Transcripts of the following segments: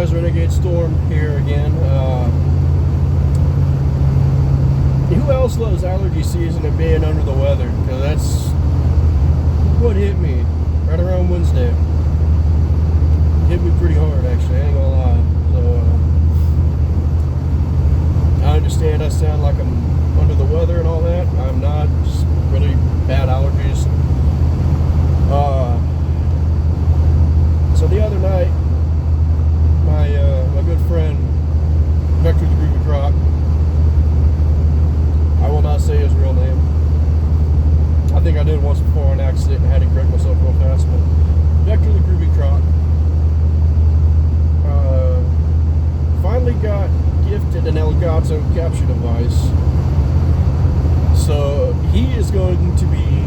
guys, Renegade Storm here again. Who else loves allergy season and being under the weather? Because that's what hit me right around Wednesday. Hit me pretty hard, actually, I ain't gonna lie. So, I understand I sound like I'm under the weather and all that. I'm not, just really bad allergies. So the other night, my good friend, Vector the Groovy Croc, I will not say his real name. I think I did once before on accident and had to correct myself real fast, but Vector the Groovy Croc finally got gifted an Elgato capture device. So he is going to be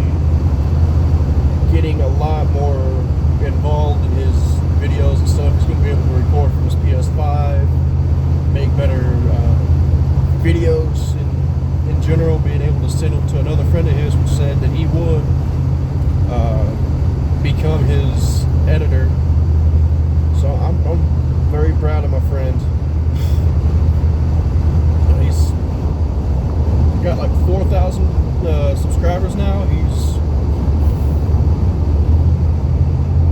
getting a lot more involved in his videos and stuff. He's going to be able to record from his PS5, make better videos in general, being able to send them to another friend of his, which said that he would become his editor. So I'm very proud of my friend. He's got like 4,000 subscribers now. He's,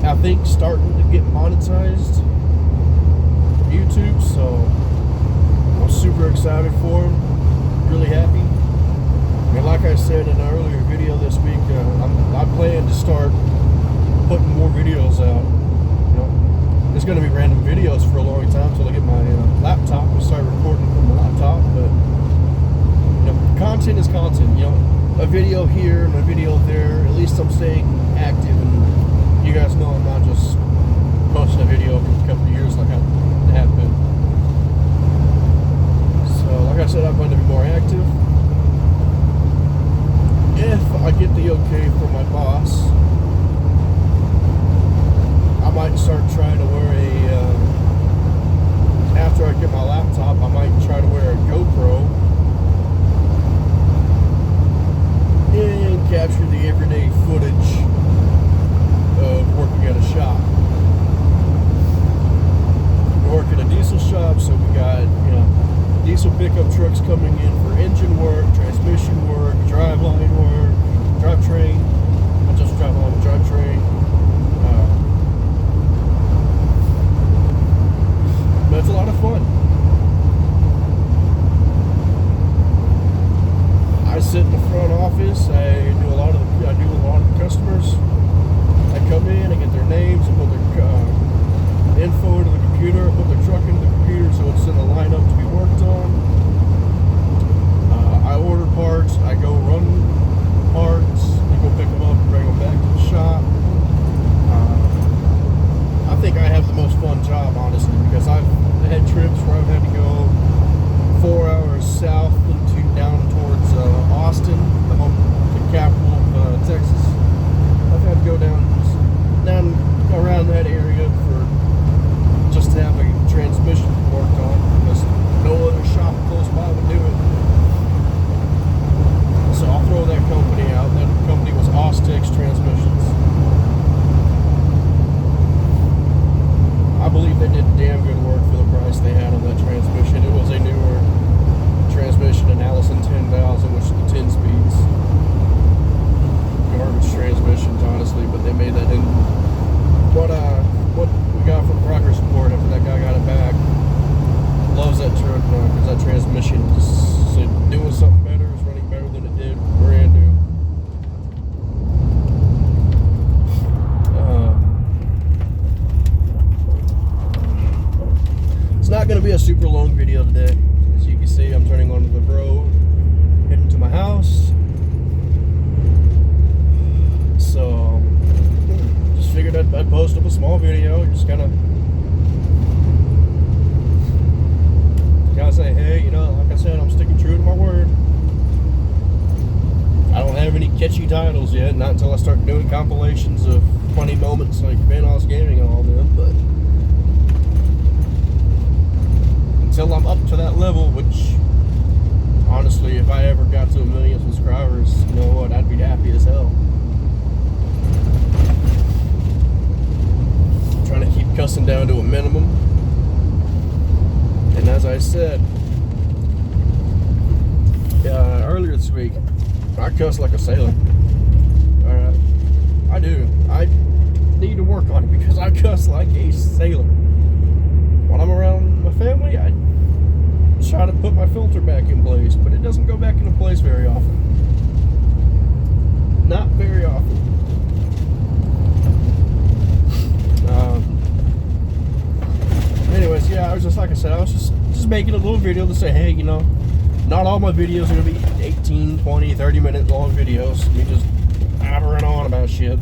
I think, starting to get monetized from YouTube, so I'm super excited for him. Really happy. And like I said in an earlier video this week, I plan to start putting more videos out. You know, it's going to be random videos for a long time until I get my laptop and start recording from the laptop. But you know, content is content. You know, a video here and a video there. At least I'm staying active, and you guys know I'm not just posting a video every couple of years like I have been. So, like I said, I'm going to be more active. If I get the okay from my boss, I might start trying to wear after I get my laptop, I might try to wear a GoPro and capture the everyday footage of working at a shop. We work at a diesel shop, so we got, you know, diesel pickup trucks coming in for engine work, transmission work, driveline work, drivetrain, not just driveline, drivetrain. But it's a lot of fun. I sit in the front office. I do a lot of the customers. I come in, I get their names, I put their info into the computer, I put their truck into the computer so it's in a lineup to be worked on. I order parts, I go run parts, I go pick them up and bring them back to the shop. I think I have the most fun job, honestly, because I've had trips where I've had to go 4 hours south into down towards Austin, the capital of Texas. I've had to go down around that area for just to have a transmission worked on, because no other shop close by would do it. So I'll throw that company out. That company was Austex Transmissions. I believe they did damn good work for the price they had on that transmission. It was a newer transmission, an Allison 10,000, which is the 10 speeds. Garbage transmissions, honestly, but they made that in. What we got from progress report after that guy got it back. Loves that truck because that transmission is doing something better. It's running better than it did brand new. It's not going to be a super long video today. As you can see, I'm turning onto the road, heading to my house. So, just figured I'd post up a small video, just kind of say, hey, you know, like I said, I'm sticking true to my word. I don't have any catchy titles yet, not until I start doing compilations of funny moments like Vanos Gaming and all them, but until I'm up to that level, which honestly, if I ever got to 1 million subscribers, you know what, I'd be happy as hell. I'm trying to keep cussing down to a minimum. as I said earlier this week, I cuss like a sailor. Alright, I do. I need to work on it because I cuss like a sailor. When I'm around my family, I try to put my filter back in place, but it doesn't go back into place very often. Not very often. Anyways, yeah, I was just, like I said, I was just making a little video to say, hey, you know, not all my videos are going to be 18, 20, 30 minute long videos. Me just blabbering on about shit.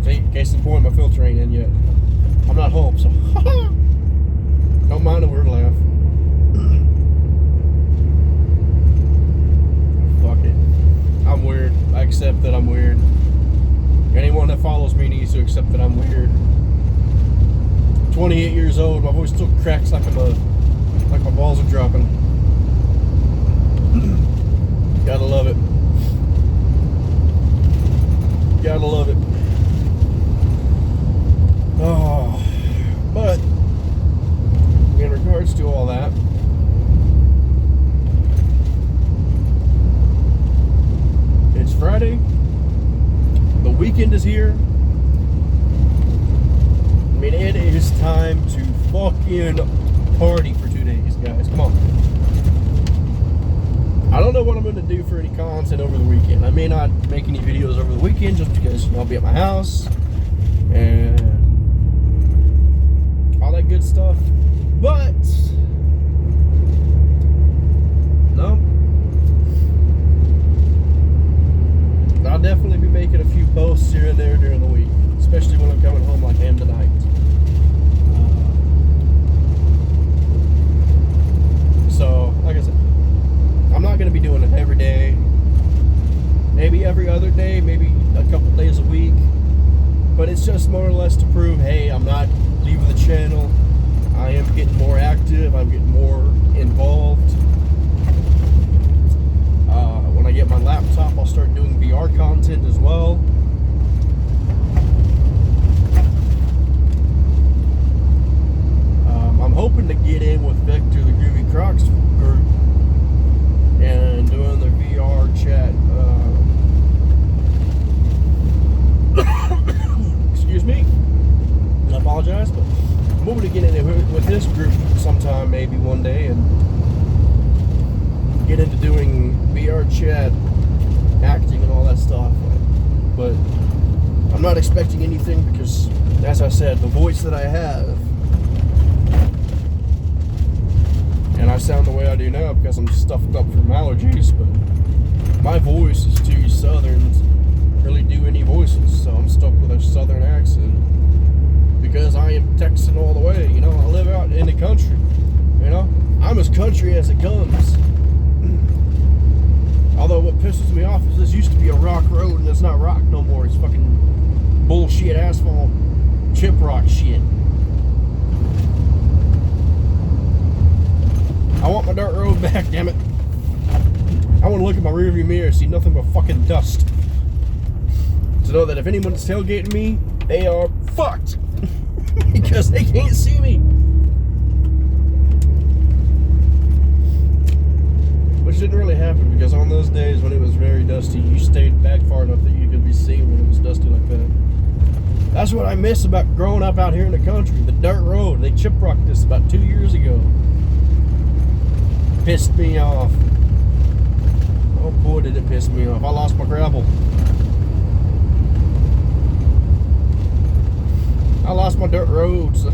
See, case in point, my filter ain't in yet. I'm not home, so don't mind a weird laugh. Fuck it. I'm weird. I accept that I'm weird. Anyone that follows me needs to accept that I'm weird. 28 years old, my voice still cracks like my balls are dropping. Gotta love it. Gotta love it. Oh, but in regards to all that, it's Friday. The weekend is here. I mean, it is time to fucking party for 2 days, guys. Come on. I don't know what I'm going to do for any content over the weekend. I may not make any videos over the weekend just because, you know, I'll be at my house and all that good stuff. But no, I'll definitely be making a few posts here and there during the week, especially when I'm coming home like I am tonight. So, like I said, I'm not going to be doing it every day. Maybe every other day, maybe a couple days a week. But it's just more or less to prove, hey, I'm not leaving the channel. I am getting more active. I'm getting more involved. When I get my laptop, I'll start doing VR content as well. I'm hoping to get in with Victor, the Groovy Crocs group, and doing the VR chat. Excuse me. I apologize, but I'm hoping to get in with this group sometime, maybe one day, and get into doing VR chat, acting, and all that stuff. But I'm not expecting anything because, as I said, the voice that I have, and I sound the way I do now because I'm stuffed up from allergies, but my voice is too southern to really do any voices, so I'm stuck with a southern accent because I am Texan all the way. You know, I live out in the country. You know, I'm as country as it comes. Although what pisses me off is this used to be a rock road and it's not rock no more. It's fucking bullshit asphalt chip rock shit. I want my dirt road back, damn it. I want to look at my rearview mirror and see nothing but fucking dust. To know that if anyone's tailgating me, they are fucked. Because they can't see me. Which didn't really happen because on those days when it was very dusty, you stayed back far enough that you could be seen when it was dusty like that. That's what I miss about growing up out here in the country. The dirt road. They chip rocked this about 2 years ago. Pissed me off. Oh boy, did it piss me off. I lost my gravel. I lost my dirt roads.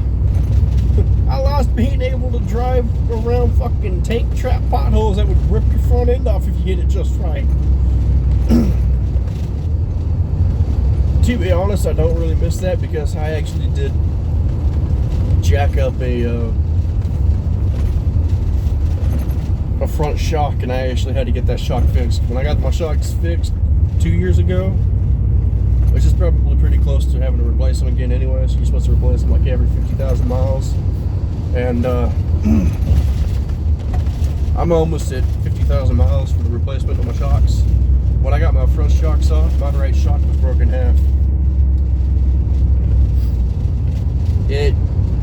I lost being able to drive around fucking tank trap potholes that would rip your front end off if you hit it just right. To be honest, I don't really miss that because I actually did jack up a front shock, and I actually had to get that shock fixed. When I got my shocks fixed 2 years ago, which is probably pretty close to having to replace them again anyway, so you're supposed to replace them like every 50,000 miles. And I'm almost at 50,000 miles for the replacement of my shocks. When I got my front shocks off, my right shock was broken in half. It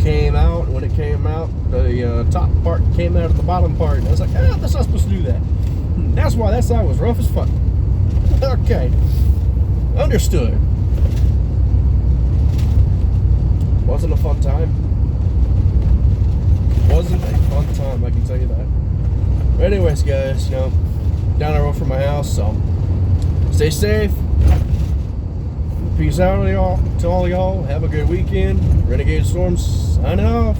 came out, when it came out, the top part came out of the bottom part. And I was like, that's not supposed to do that. That's why that side was rough as fuck. Okay. Understood. Wasn't a fun time. Wasn't a fun time, I can tell you that. But anyways, guys, down the road from my house, so stay safe. Peace out, y'all. To all y'all. Have a good weekend. Renegade Storms signing off.